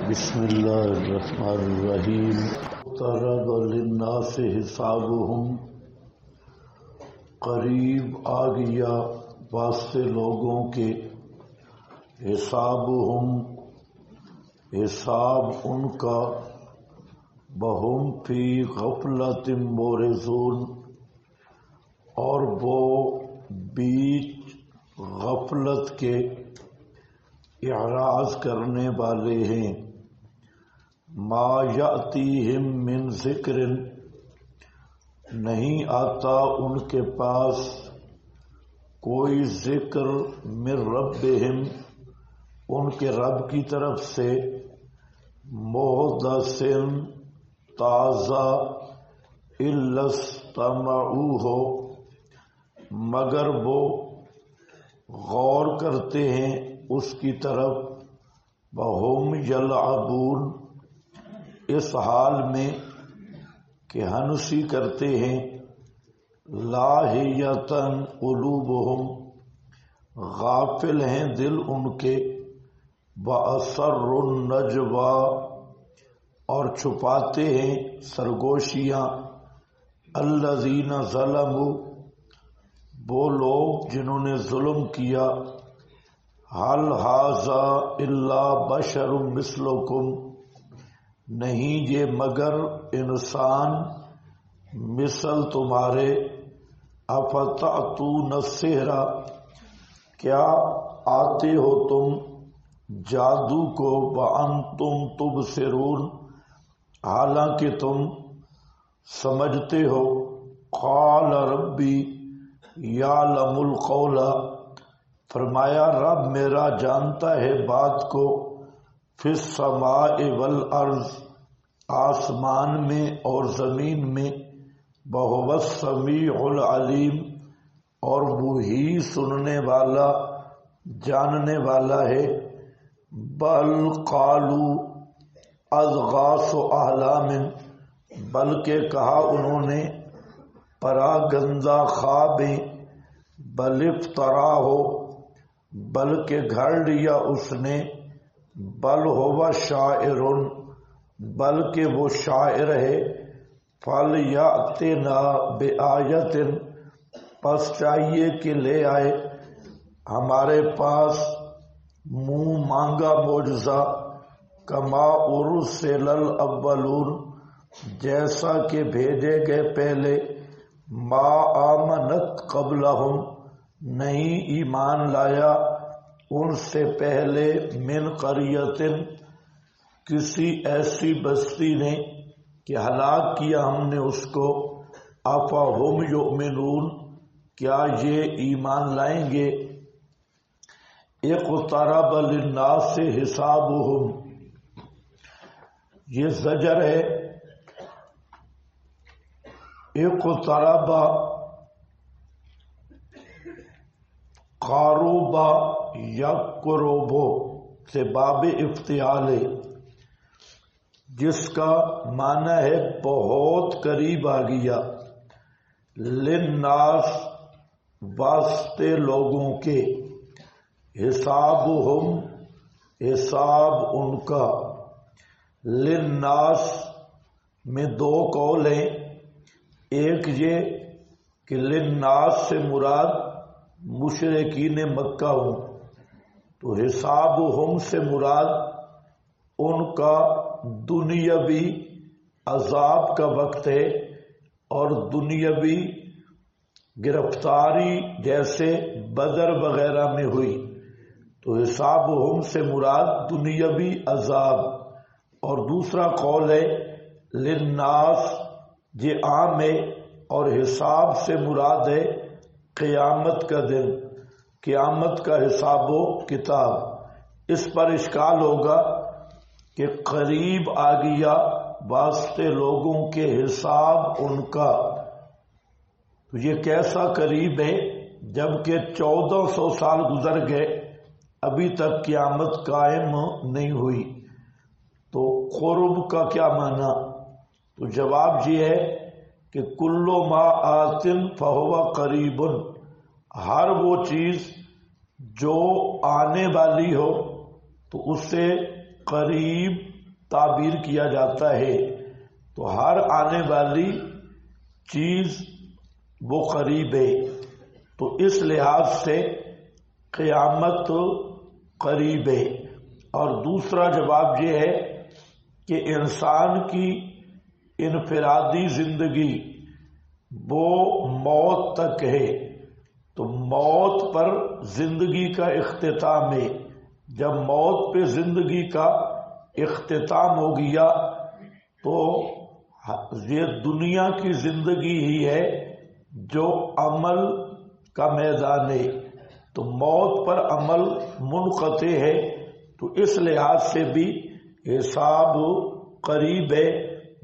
بسم اللہ الرحمن الرحیم اقترب للناس حسابهم، قریب آ گیا واسطے لوگوں کے حسابهم، حساب ان کا، بہم فی غفلت مورزون، اور وہ بیچ غفلت کے اعراض کرنے والے ہیں۔ ما یأتیہم من ذکر، نہیں آتا ان کے پاس کوئی ذکر، من ربہم، ان کے رب کی طرف سے، محدث، تازہ، الا استمعوہ، مگر وہ غور کرتے ہیں اس کی طرف، وہم یلعبون، اس حال میں کہ ہنسی کرتے ہیں، لاہیۃ قلوبہم، غافل ہیں دل ان کے، واسروا النجویٰ، اور چھپاتے ہیں سرگوشیاں، الذین ظلموا، وہ لوگ جنہوں نے ظلم کیا، حل ھذا الا بشر مثلکم، نہیں یہ مگر انسان مثل تمہارے، افتأتون السحر، کیا آتے ہو تم جادو کو، وانتم تبصرون، حالانکہ تم سمجھتے ہو، قال ربی یعلم القول، فرمایا رب میرا جانتا ہے بات کو، فی السماء والارض، آسمان میں اور زمین میں، وہو السمیع العلیم، اور وہی سننے والا جاننے والا ہے، بل قالوا اضغاث احلام، بلکہ کہا انہوں نے پراگندہ خوابیں، بل افتراہ، بلکہ گھڑ لیا اس نے، بل ہوا شاعر، بلکہ وہ شاعر ہے، فلیأتنا بآیۃ، پس چاہیے کہ لے آئے ہمارے پاس منہ مانگا معجزہ، کما ارسل الاولون، جیسا کہ بھیجے گئے پہلے، ما آمنت قبلہم، نہیں ایمان لایا ان سے پہلے، من قریۃ، کسی ایسی بستی نے کہ ہلاک کیا ہم نے اس کو، افہم یؤمنون، کیا یہ ایمان لائیں گے، اقترب للناس حسابہم، یہ زجر ہے، اقترب قاروب یقرب سے باب افتعال ہے، جس کا معنی ہے بہت قریب آ گیا، للناس، واسطے لوگوں کے، حسابہم، حساب ان کا، للناس میں دو قول ہیں، ایک یہ کہ للناس سے مراد مشرکین مکہ ہوں، تو حسابہم سے مراد ان کا دنیاوی عذاب کا وقت ہے، اور دنیاوی گرفتاری جیسے بدر وغیرہ میں ہوئی، تو حسابہم سے مراد دنیاوی عذاب، اور دوسرا قول ہے للناس، یہ عام ہے، اور حساب سے مراد ہے قیامت کا دن، قیامت کا حساب و کتاب۔ اس پر اشکال ہوگا کہ قریب آ گیا واسطے لوگوں کے حساب ان کا، تو یہ کیسا قریب ہے جبکہ 1400 سال گزر گئے، ابھی تک قیامت قائم نہیں ہوئی، تو قرب کا کیا معنی؟ تو جواب یہ ہے کہ کل ما آتن فہو قریب، ہر وہ چیز جو آنے والی ہو تو اس سے قریب تعبیر کیا جاتا ہے، تو ہر آنے والی چیز وہ قریب ہے، تو اس لحاظ سے قیامت قریب ہے۔ اور دوسرا جواب یہ ہے کہ انسان کی انفرادی زندگی وہ موت تک ہے، تو موت پر زندگی کا اختتام ہے۔ جب موت پہ زندگی کا اختتام ہو گیا تو یہ دنیا کی زندگی ہی ہے جو عمل کا میدان ہے، تو موت پر عمل منقطع ہے، تو اس لحاظ سے بھی حساب قریب ہے۔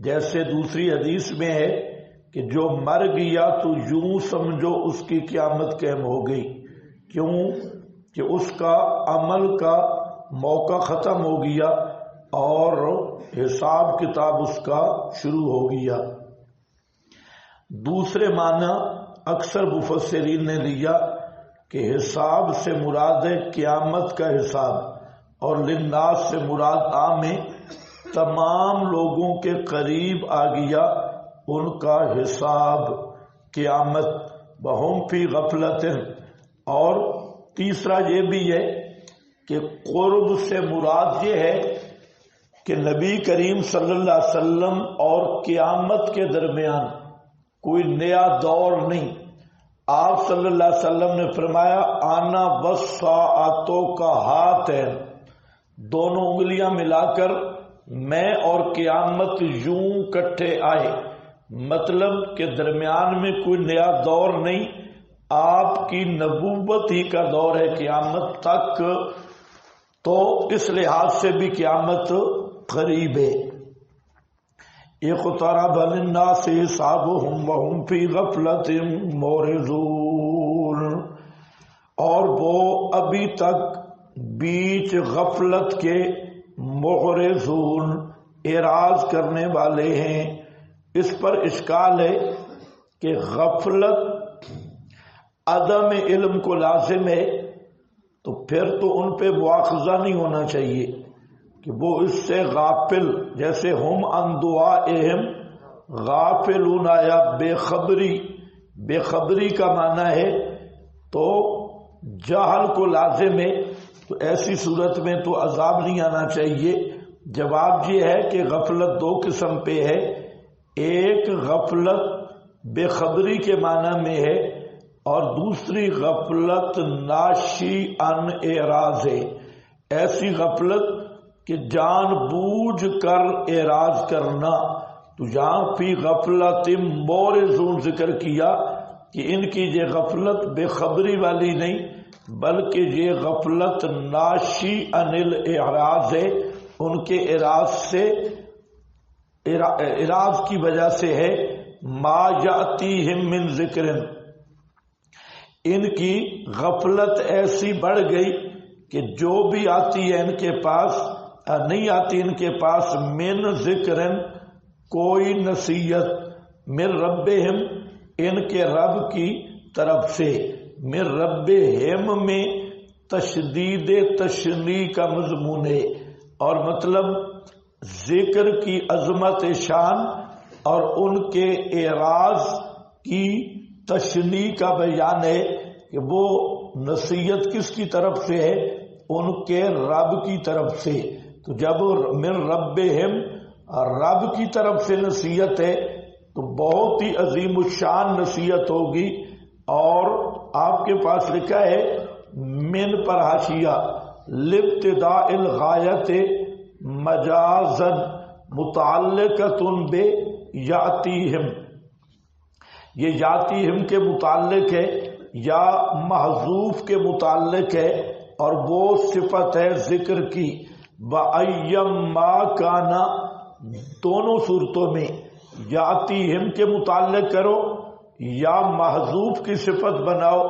جیسے دوسری حدیث میں ہے کہ جو مر گیا تو یوں سمجھو اس کی قیامت قائم ہو گئی، کیوں کہ اس کا عمل کا موقع ختم ہو گیا اور حساب کتاب اس کا شروع ہو گیا۔ دوسرے معنی اکثر مفسرین نے لیا کہ حساب سے مراد ہے قیامت کا حساب، اور للناس سے مراد عام ہے، تمام لوگوں کے قریب آ گیا ان کا حساب قیامت، وہم فی غفلت۔ اور تیسرا یہ بھی ہے کہ قرب سے مراد یہ ہے کہ نبی کریم صلی اللہ علیہ وسلم اور قیامت کے درمیان کوئی نیا دور نہیں۔ آپ صلی اللہ علیہ وسلم نے فرمایا آنا والساعۃ کا ہاتین، دونوں انگلیاں ملا کر میں اور قیامت یوں کٹھے آئے، مطلب کہ درمیان میں کوئی نیا دور نہیں، آپ کی نبوت ہی کا دور ہے قیامت تک، تو اس لحاظ سے بھی قیامت قریب ہے۔ اقترب للناس حسابهم وهم فی غفلۃ معرضون، اور وہ ابھی تک بیچ غفلت کے معرضون اعراض کرنے والے ہیں۔ اس پر اشکال ہے کہ غفلت عدم علم کو لازم ہے، تو پھر تو ان پہ مواخذہ نہیں ہونا چاہیے کہ وہ اس سے غافل، جیسے ہم عن دعائہم غافلون، یا بے خبری کا معنی ہے تو جہل کو لازم ہے، تو ایسی صورت میں تو عذاب نہیں آنا چاہیے۔ جواب یہ ہے کہ غفلت دو قسم پہ ہے، ایک غفلت بے خبری کے معنی میں ہے، اور دوسری غفلت ناشی عن اعراض ہے، ایسی غفلت کہ جان بوجھ کر اعراض کرنا۔ تو یہاں فی غفلت معرضون ذکر کیا کہ ان کی یہ غفلت بے خبری والی نہیں، بلکہ یہ غفلت ناشی عن الاعراض ہے، ان کے اعراض کی وجہ سے ہے۔ ما یاتیہم من ذکر، ان کی غفلت ایسی بڑھ گئی کہ جو بھی آتی ہے ان کے پاس، نہیں آتی ان کے پاس، من ذکر کوئی نصیحت، من ربہم ان کے رب کی طرف سے، من ربہم میں تشدید تشنیع کا مضمون ہے، اور مطلب ذکر کی عظمت شان اور ان کے اعراض کی تشنیع کا بیان ہے کہ وہ نصیحت کس کی طرف سے ہے، ان کے رب کی طرف سے۔ تو جب من ربہم رب کی طرف سے نصیحت ہے تو بہت ہی عظیم الشان نصیحت ہوگی، اور آپ کے پاس لکھا ہے من پر حاشیہ لابتداء الغایت مجازن متعلقۃ بے یاتیہم، یہ یاتیہم کے متعلق ہے یا محذوف کے متعلق ہے، اور وہ صفت ہے ذکر کی۔ وَأَيَّمَّا كَانَ، دونوں صورتوں میں یاتیہم کے متعلق کرو یا محذوف کی صفت بناؤ،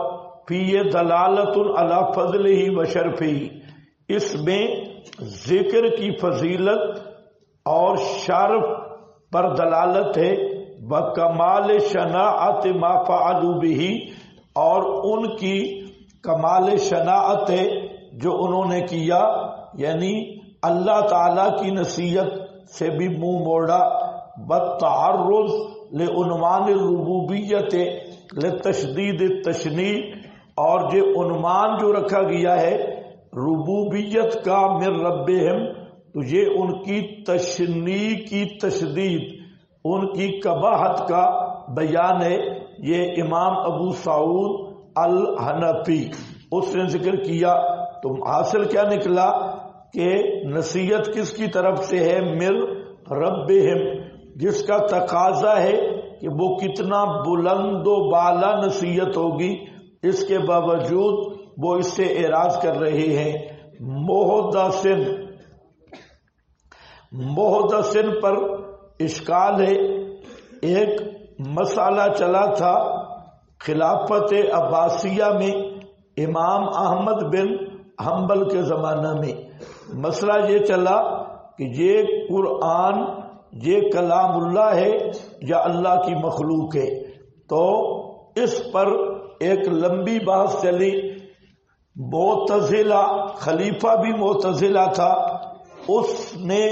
فی دلالۃ علی فضلہ و شرفہ، اس میں ذکر کی فضیلت اور شرف پر دلالت ہے، وکمال شناعت ما فعلوا بہ، اور ان کی کمال شناعت ہے جو انہوں نے کیا، یعنی اللہ تعالی کی نصیحت سے بھی منہ موڑا، بالتعرض لعنوان الربوبیت لتشدید التشنیع، اور یہ عنوان جو رکھا گیا ہے ربوبیت کا من ربہم، تو یہ ان کی تشنیع کی تشدید، ان کی قباحت کا بیان ہے۔ یہ امام ابو سعود الحنفی اس نے ذکر کیا، تو حاصل کیا نکلا کہ نصیحت کس کی طرف سے ہے؟ من ربہم، جس کا تقاضا ہے کہ وہ کتنا بلند و بالا نصیحت ہوگی، اس کے باوجود وہ اس سے اعراض کر رہے ہیں۔ محدثن پر اشکال ہے۔ ایک مسئلہ چلا تھا خلافت عباسیہ میں امام احمد بن حنبل کے زمانہ میں، مسئلہ یہ چلا کہ یہ قرآن یہ کلام اللہ ہے یا اللہ کی مخلوق ہے، تو اس پر ایک لمبی بحث چلی۔ معتزلہ، خلیفہ بھی معتزلہ تھا، اس نے،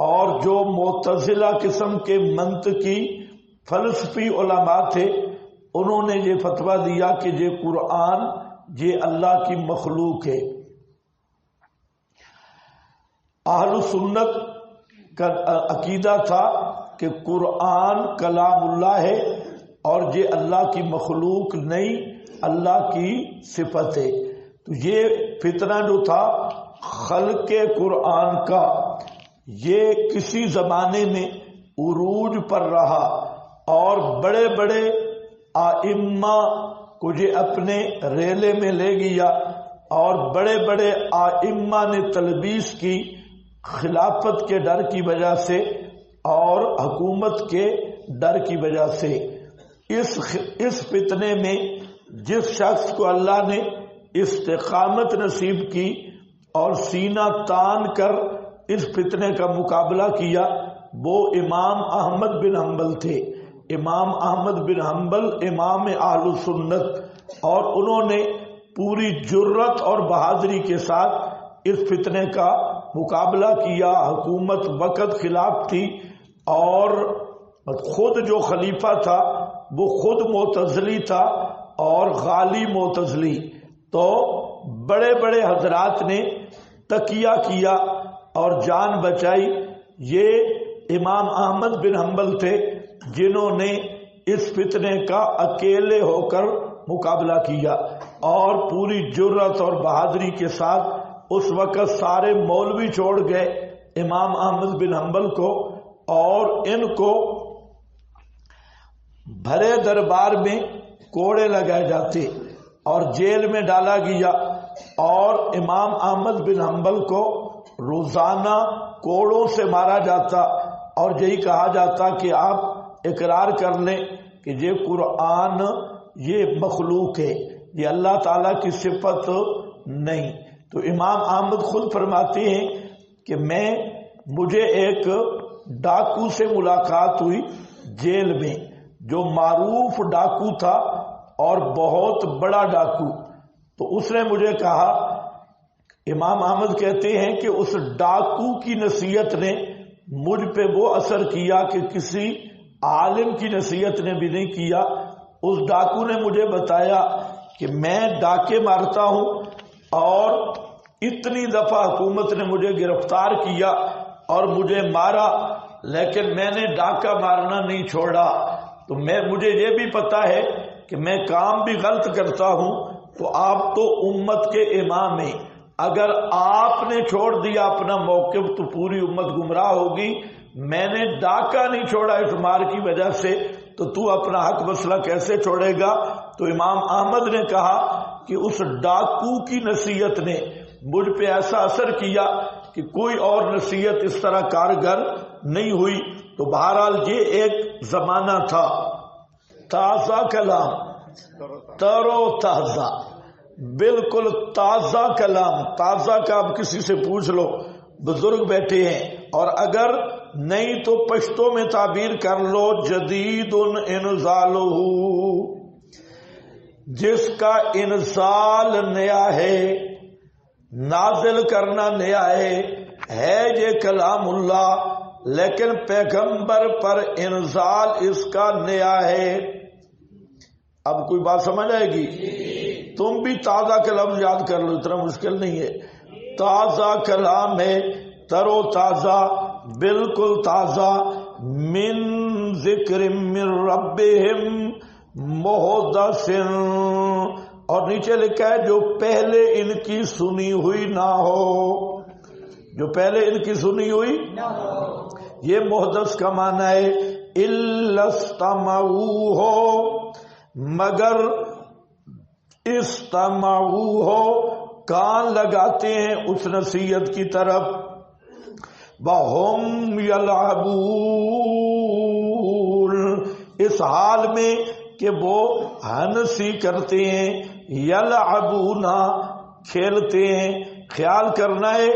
اور جو معتزلہ قسم کے منطقی فلسفی علماء تھے، انہوں نے یہ فتویٰ دیا کہ یہ قرآن یہ اللہ کی مخلوق ہے۔ اہل سنت کا عقیدہ تھا کہ قرآن کلام اللہ ہے اور یہ اللہ کی مخلوق نہیں، اللہ کی صفت ہے۔ تو یہ فتنہ جو تھا خلق قرآن کا، یہ کسی زمانے میں عروج پر رہا، اور بڑے بڑے آئمہ کو یہ اپنے ریلے میں لے گیا، اور بڑے بڑے آئمہ نے تلبیس کی خلافت کے ڈر کی وجہ سے اور حکومت کے ڈر کی وجہ سے۔ اس فتنے میں جس شخص کو اللہ نے استقامت نصیب کی اور سینہ تان کر اس فتنے کا مقابلہ کیا، وہ امام احمد بن حنبل تھے۔ امام احمد بن حنبل امام اہل سنت، اور انہوں نے پوری جرت اور بہادری کے ساتھ اس فتنے کا مقابلہ کیا۔ حکومت وقت خلاف تھی، اور خود جو خلیفہ تھا وہ خود معتزلی تھا اور غالی معتزلی، تو بڑے بڑے حضرات نے تقیہ کیا اور جان بچائی۔ یہ امام احمد بن حنبل تھے جنہوں نے اس فتنے کا اکیلے ہو کر مقابلہ کیا، اور پوری جرت اور بہادری کے ساتھ اس وقت سارے مولوی چھوڑ گئے امام احمد بن حنبل کو، اور ان کو بھرے دربار میں کوڑے لگائے جاتے اور جیل میں ڈالا گیا، اور امام احمد بن حنبل کو روزانہ کوڑوں سے مارا جاتا، اور یہی کہا جاتا کہ آپ اقرار کر لیں کہ یہ قرآن یہ مخلوق ہے، یہ اللہ تعالیٰ کی صفت نہیں۔ تو امام احمد خود فرماتے ہیں کہ مجھے ایک ڈاکو سے ملاقات ہوئی جیل میں، جو معروف ڈاکو تھا اور بہت بڑا ڈاکو، تو اس نے مجھے کہا، امام احمد کہتے ہیں کہ اس ڈاکو کی نصیحت نے مجھ پہ وہ اثر کیا کہ کسی عالم کی نصیحت نے بھی نہیں کیا۔ اس ڈاکو نے مجھے بتایا کہ میں ڈاکے مارتا ہوں، اور اتنی دفعہ حکومت نے مجھے گرفتار کیا اور مجھے مارا، لیکن میں نے ڈاکہ مارنا نہیں چھوڑا۔ تو مجھے یہ بھی پتا ہے کہ میں کام بھی غلط کرتا ہوں، تو آپ تو امت کے امام ہیں، اگر آپ نے چھوڑ دیا اپنا موقف تو پوری امت گمراہ ہوگی۔ میں نے ڈاکہ نہیں چھوڑا اس مار کی وجہ سے، تو اپنا حق مسئلہ کیسے چھوڑے گا؟ تو امام احمد نے کہا کہ اس ڈاکو کی نصیحت نے مجھ پہ ایسا اثر کیا کہ کوئی اور نصیحت اس طرح کارگر نہیں ہوئی۔ تو بہرحال یہ ایک زمانہ تھا، تازہ کلام، تر و تازہ، بالکل تازہ کلام۔ تازہ کا اب کسی سے پوچھ لو، بزرگ بیٹھے ہیں، اور اگر نہیں تو پشتوں میں تعبیر کر لو، جدید انزالہ، جس کا انزال نیا ہے، نازل کرنا نیا ہے، ہے یہ کلام اللہ، لیکن پیغمبر پر انزال اس کا نیا ہے۔ اب کوئی بات سمجھ آئے گی؟ تم بھی تازہ کا لفظ یاد کر لو، اتنا مشکل نہیں ہے۔ تازہ کلام ہے، تر و تازہ، بالکل تازہ، من ذکر من ربہم محدث، اور نیچے لکھا ہے جو پہلے ان کی سنی ہوئی نہ ہو، جو پہلے ان کی سنی ہوئی نہ ہو۔ یہ محدث کا معنی ہے الا استمعوہ، مگر استمعوہ کان لگاتے ہیں اس نصیحت کی طرف، وَهُمْ يَلْعَبُونَ، اس حال میں کہ وہ ہنسی کرتے ہیں، یلعبون کھیلتے ہیں۔ خیال کرنا ہے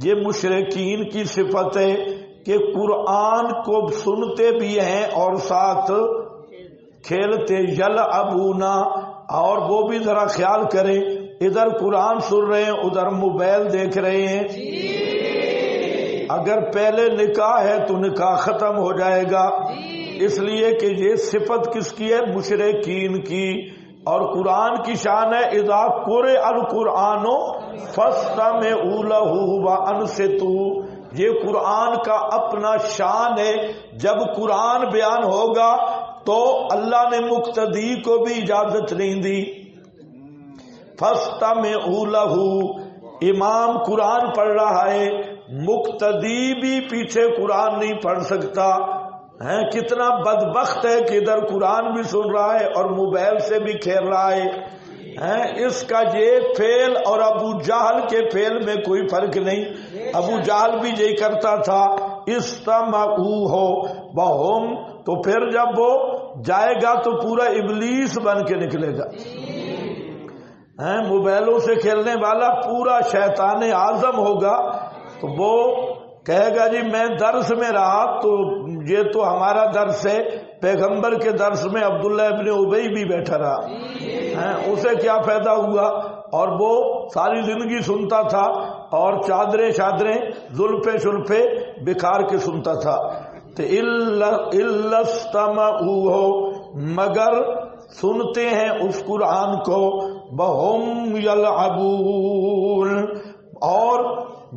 یہ مشرکین کی صفت ہے کہ قرآن کو سنتے بھی ہیں اور ساتھ کھیلتے، یلعبون، اور وہ بھی ذرا خیال کریں، ادھر قرآن سن رہے ہیں ادھر موبائل دیکھ رہے ہیں۔ اگر پہلے نکاح ہے تو نکاح ختم ہو جائے گا، اس لیے کہ یہ صفت کس کی ہے؟ مشرکین کی۔ اور قرآن کی شان ہے اذا قرئ القرآن فاستمعوا له وانصتوا، یہ قرآن کا اپنا شان ہے۔ جب قرآن بیان ہوگا تو اللہ نے مقتدی کو بھی اجازت نہیں دی۔ فاستمعوا له، امام قرآن پڑھ رہا ہے، مقتدی بھی پیچھے قرآن نہیں پڑھ سکتا ہے۔ کتنا بدبخت ہے کہ ادھر قرآن بھی سن رہا ہے اور موبائل سے بھی کھیل رہا ہے۔ اس کا یہ فعل اور ابو جہل کے فعل میں کوئی فرق نہیں، ابو جہل بھی یہی کرتا تھا۔ استمعوہ وہم، تو پھر جب وہ جائے گا تو پورا ابلیس بن کے نکلے گا۔ موبائلوں سے کھیلنے والا پورا شیطان اعظم ہوگا، تو وہ کہے گا جی میں درس میں رہا تو یہ تو ہمارا درس ہے، پیغمبر کے درس میں عبداللہ ابن ابی بھی بیٹھا رہا، اسے کیا فائدہ ہوا؟ اور وہ ساری زندگی سنتا تھا اور چادریں شادریں زلفے شلفے بکھار کے سنتا تھا۔ تو الا استمعوہ، مگر سنتے ہیں اس قرآن کو، وہم یلعبون، اور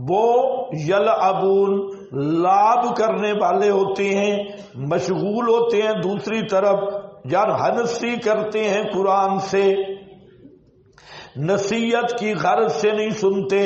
وہ یلعبون لعب کرنے والے ہوتے ہیں، مشغول ہوتے ہیں دوسری طرف، یار ہنسی کرتے ہیں قرآن سے، نصیحت کی غرض سے نہیں سنتے،